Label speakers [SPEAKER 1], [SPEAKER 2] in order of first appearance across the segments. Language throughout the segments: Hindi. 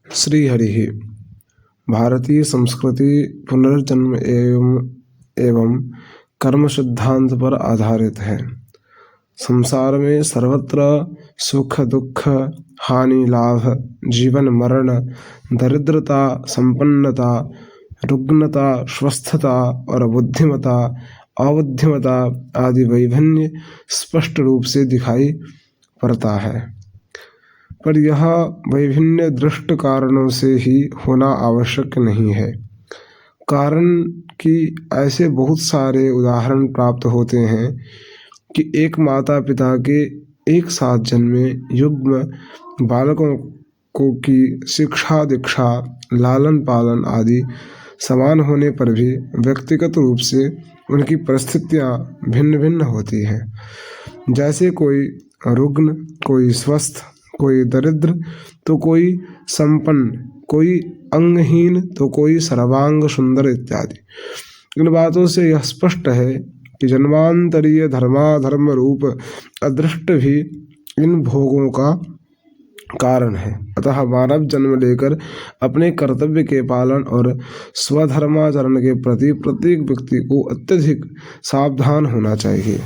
[SPEAKER 1] श्रीहरिः भारतीय संस्कृति पुनर्जन्म एवं कर्म सिद्धांत पर आधारित है। संसार में सर्वत्र सुख दुख, हानि लाभ, जीवन मरण, दरिद्रता संपन्नता, रुग्णता स्वस्थता और बुद्धिमता अबुद्धिमता आदि वैभिन्न स्पष्ट रूप से दिखाई पड़ता है, पर यह वैभिन्न दृष्ट कारणों से ही होना आवश्यक नहीं है। कारण कि ऐसे बहुत सारे उदाहरण प्राप्त होते हैं कि एक माता पिता के एक साथ जन्मे युग्म बालकों को की शिक्षा दीक्षा लालन पालन आदि समान होने पर भी व्यक्तिगत रूप से उनकी परिस्थितियां भिन्न भिन्न होती हैं। जैसे कोई रुग्ण, कोई स्वस्थ, कोई दरिद्र तो कोई संपन्न, कोई अंगहीन तो कोई सर्वांग सुंदर इत्यादि। इन बातों से यह स्पष्ट है कि जन्मांतरीय धर्माधर्म रूप अदृष्ट भी इन भोगों का कारण है। अतः मानव जन्म लेकर अपने कर्तव्य के पालन और स्वधर्माचरण के प्रति प्रत्येक व्यक्ति को अत्यधिक सावधान होना चाहिए।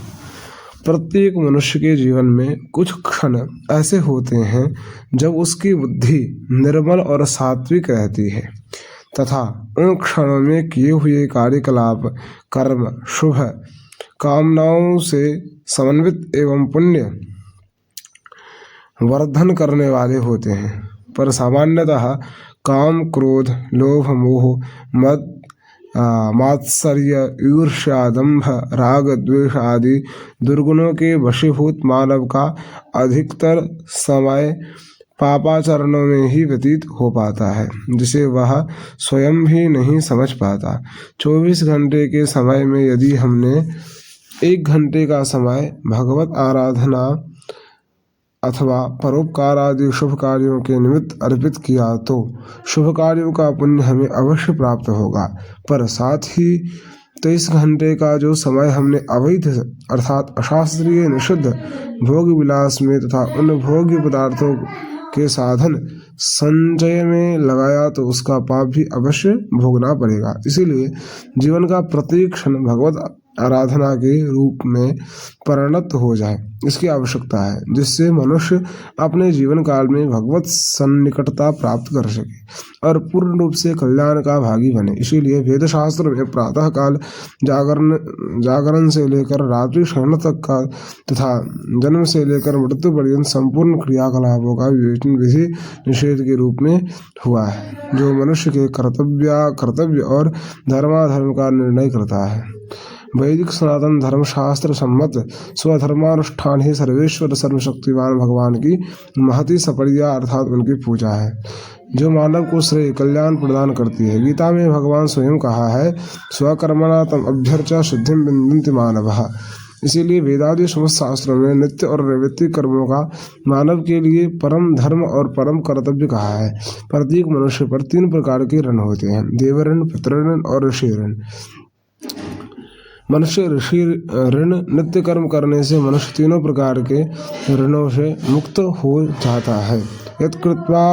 [SPEAKER 1] प्रत्येक मनुष्य के जीवन में कुछ क्षण ऐसे होते हैं जब उसकी बुद्धि निर्मल और सात्विक रहती है तथा उन क्षणों में किए हुए कार्यकलाप कर्म शुभ कामनाओं से समन्वित एवं पुण्य वर्धन करने वाले होते हैं। पर सामान्यतः काम क्रोध लोभ मोह मद मात्सर्य ईर्ष्या दंभ राग द्वेष आदि दुर्गुणों के वशीभूत मानव का अधिकतर समय पापाचरणों में ही व्यतीत हो पाता है, जिसे वह स्वयं भी नहीं समझ पाता। 24 घंटे के समय में यदि हमने 1 घंटे का समय भगवत आराधना अथवा परोपकार आदि शुभ कार्यों के निमित्त अर्पित किया तो शुभ कार्यों का पुण्य हमें अवश्य प्राप्त होगा। पर साथ ही 23 घंटे का जो समय हमने अवैध अर्थात अशास्त्रीय निषिद्ध भोग विलास में तथा उन भोग्य पदार्थों के साधन संचय में लगाया तो उसका पाप भी अवश्य भोगना पड़ेगा। इसीलिए जीवन का प्रत्येक क्षण भगवत आराधना के रूप में परिणत हो जाए, इसकी आवश्यकता है, जिससे मनुष्य अपने जीवन काल में भगवत सन्निकटता प्राप्त कर सके और पूर्ण रूप से कल्याण का भागी बने। इसीलिए वेद शास्त्र में प्रातः काल जागरण से लेकर रात्रि शयन तक का तथा जन्म से लेकर मृत्यु पर्यंत संपूर्ण क्रियाकलापों का विवेचन विधि निषेध के रूप में हुआ है, जो मनुष्य के कर्तव्य और धर्माधर्म का निर्णय करता है। वैदिक सनातन धर्म शास्त्र सम्मत स्वधर्मानुष्ठान ही सर्वेश्वर सर्वशक्तिमान भगवान की महती सपर्या अर्थात उनकी पूजा है, जो मानव को श्रेय कल्याण प्रदान करती है। गीता में भगवान स्वयं कहा है, स्वकर्मणा तम अभ्यर्चा शुद्धिम विन्दन्ति मानवः। इसीलिए वेदादि समस्त शास्त्रों में नित्य और नैमित्तिक कर्मों का मानव के लिए परम धर्म और परम कर्तव्य कहा है। प्रत्येक मनुष्य पर 3 प्रकार के ऋण होते हैं, देवऋण, पितृऋण और ऋषि ऋण। मनुष्य ऋषि ऋण नित्य कर्म करने से मनुष्य तीनों प्रकार के ऋणों से मुक्त हो जाता है। यत्कृत्वा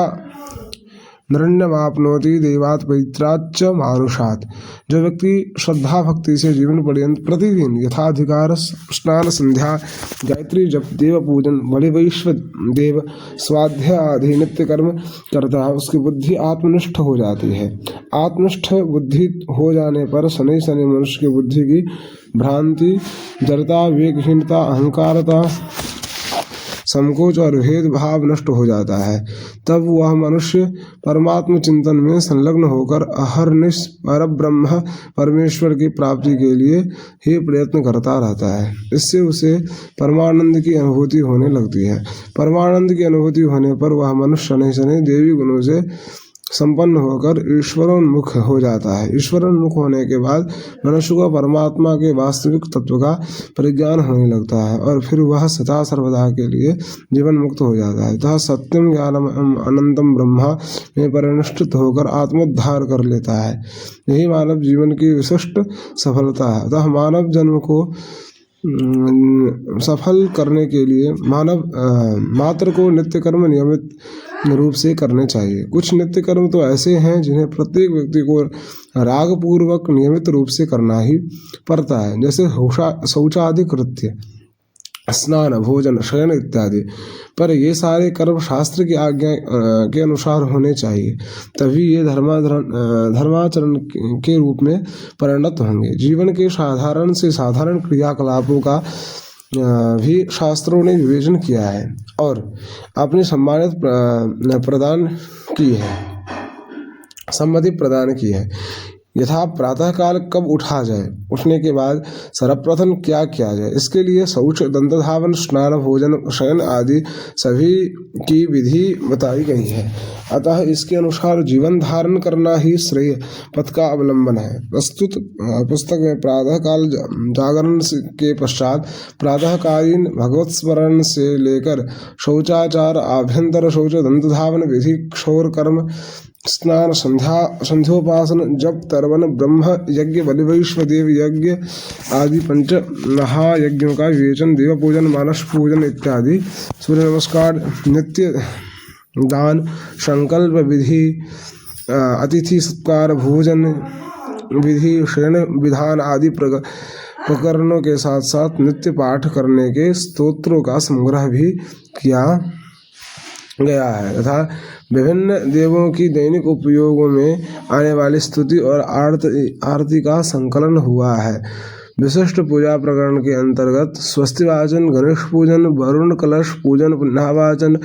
[SPEAKER 1] नरण्यमाप्नोति देवात् पवित्राच्च मानुषात्। जो व्यक्ति श्रद्धा भक्ति से जीवन पर्यंत प्रतिदिन यथाधिकार स्नान संध्या गायत्री जप देव पूजन बलि वैश्व देव स्वाध्याय आदि नित्य कर्म करता है, उसकी बुद्धि आत्मनिष्ठ हो जाती है। आत्मनिष्ठ बुद्धि हो जाने पर शनि शनि मनुष्य की बुद्धि की भ्रांति जड़ता विवेकहीनता अहंकारता संकोच और भेदभाव नष्ट हो जाता है। तब वह मनुष्य परमात्म चिंतन में संलग्न होकर अहर्निश परब्रह्म परमेश्वर की प्राप्ति के लिए ही प्रयत्न करता रहता है। इससे उसे परमानंद की अनुभूति होने लगती है। परमानंद की अनुभूति होने पर वह मनुष्य शनि शनि देवी गुणों से संपन्न होकर ईश्वरोन्मुख हो जाता है। ईश्वरोन्मुख होने के बाद मनुष्य को परमात्मा के वास्तविक तत्व का परिज्ञान होने लगता है और फिर वह सदा सर्वदा के लिए जीवन मुक्त हो जाता है तथा सत्यम ज्ञानम अनंतम ब्रह्मा में परिनिष्ठित होकर आत्मोद्धार कर लेता है। यही मानव जीवन की विशिष्ट सफलता है। अतः मानव जन्म को सफल करने के लिए मानव मात्र को नित्य कर्म नियमित रूप से करने चाहिए। कुछ नित्य कर्म तो ऐसे हैं जिन्हें प्रत्येक व्यक्ति को रागपूर्वक नियमित रूप से करना ही पड़ता है, जैसे शौचादि कृत्य, स्नान, भोजन, शयन इत्यादि। पर ये सारे कर्म शास्त्र की आज्ञा के अनुसार होने चाहिए, तभी ये धर्माचरण के रूप में परिणत होंगे। जीवन के साधारण से साधारण क्रियाकलापों का भी शास्त्रों ने विवेचन किया है और अपनी सम्मति प्रदान की है। यथा प्रातःकाल कब उठा जाए, उठने के बाद सर्वप्रथम क्या किया जाए, इसके लिए शौच, दंतधावन, स्नान, भोजन, शयन आदि सभी की विधि बताई गई है। अतः इसके अनुसार जीवन धारण करना ही श्रेय पथ का अवलंबन है। प्रस्तुत पुस्तक में प्रातःकाल जागरण के पश्चात प्रातःकालीन भगवत स्मरण से लेकर शौचाचार, आभ्यंतर शौच, दंतधावन विधि, क्षौर कर्म, स्नान, संध्योपासन, जप, तर्पण, ब्रह्म यज्ञ, बलिवैश्वदेव यज्ञ आदि 5 महायज्ञों का विवेचन, देव पूजन, मानस पूजन इत्यादि, सूर्य नमस्कार, नित्य दान, संकल्प विधि, अतिथि सत्कार, भोजन विधि, शयन विधान आदि प्रकरणों के साथ साथ नित्य पाठ करने के स्तोत्रों का संग्रह भी किया गया है तथा विभिन्न देवों की दैनिक उपयोगों में आने वाली स्तुति और आरती का संकलन हुआ है। विशिष्ट पूजा प्रकरण के अंतर्गत स्वस्ति वाचन, गणेश पूजन, वरुण कलश पूजन, पुण्यावाचन,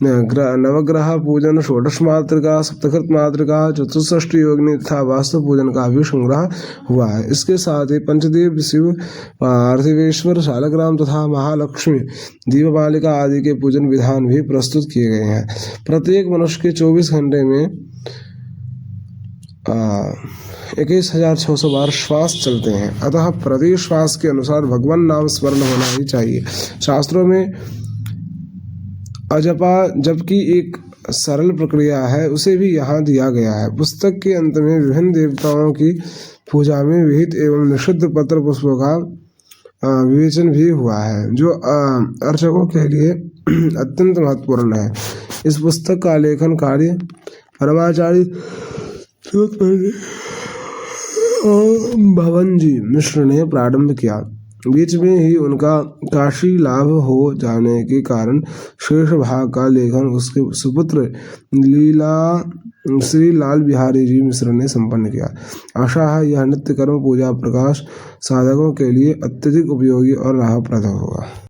[SPEAKER 1] नवग्रह पूजन, षोडश मातृका, सप्तकृत मातृका, चतुष्षष्टि योगिनी तथा वास्तु पूजन का भी संग्रह हुआ है। इसके साथ ही पंचदेव, शिव, पार्थिवेश्वर, शालग्राम तथा महालक्ष्मी, दीपमालिका आदि के पूजन विधान भी प्रस्तुत किए गए हैं। प्रत्येक मनुष्य के 24 घंटे में 21,600 बार श्वास चलते हैं, अतः प्रति श्वास के अनुसार भगवान नाम स्मरण होना ही चाहिए। शास्त्रों में अजपा जप की एक सरल प्रक्रिया है, उसे भी यहाँ दिया गया है। पुस्तक के अंत में विभिन्न देवताओं की पूजा में विहित एवं निषिद्ध पत्र पुष्पों का विवेचन भी हुआ है, जो अर्चकों के लिए अत्यंत महत्वपूर्ण है। इस पुस्तक का लेखन कार्य परमाचार्य भवनजी मिश्र ने प्रारंभ किया। बीच में ही उनका काशी लाभ हो जाने के कारण शेष भाग का लेखन उसके सुपुत्र श्री लाल बिहारी जी मिश्र ने संपन्न किया। आशा है यह नित्य कर्म पूजा प्रकाश साधकों के लिए अत्यधिक उपयोगी और लाभप्रद होगा।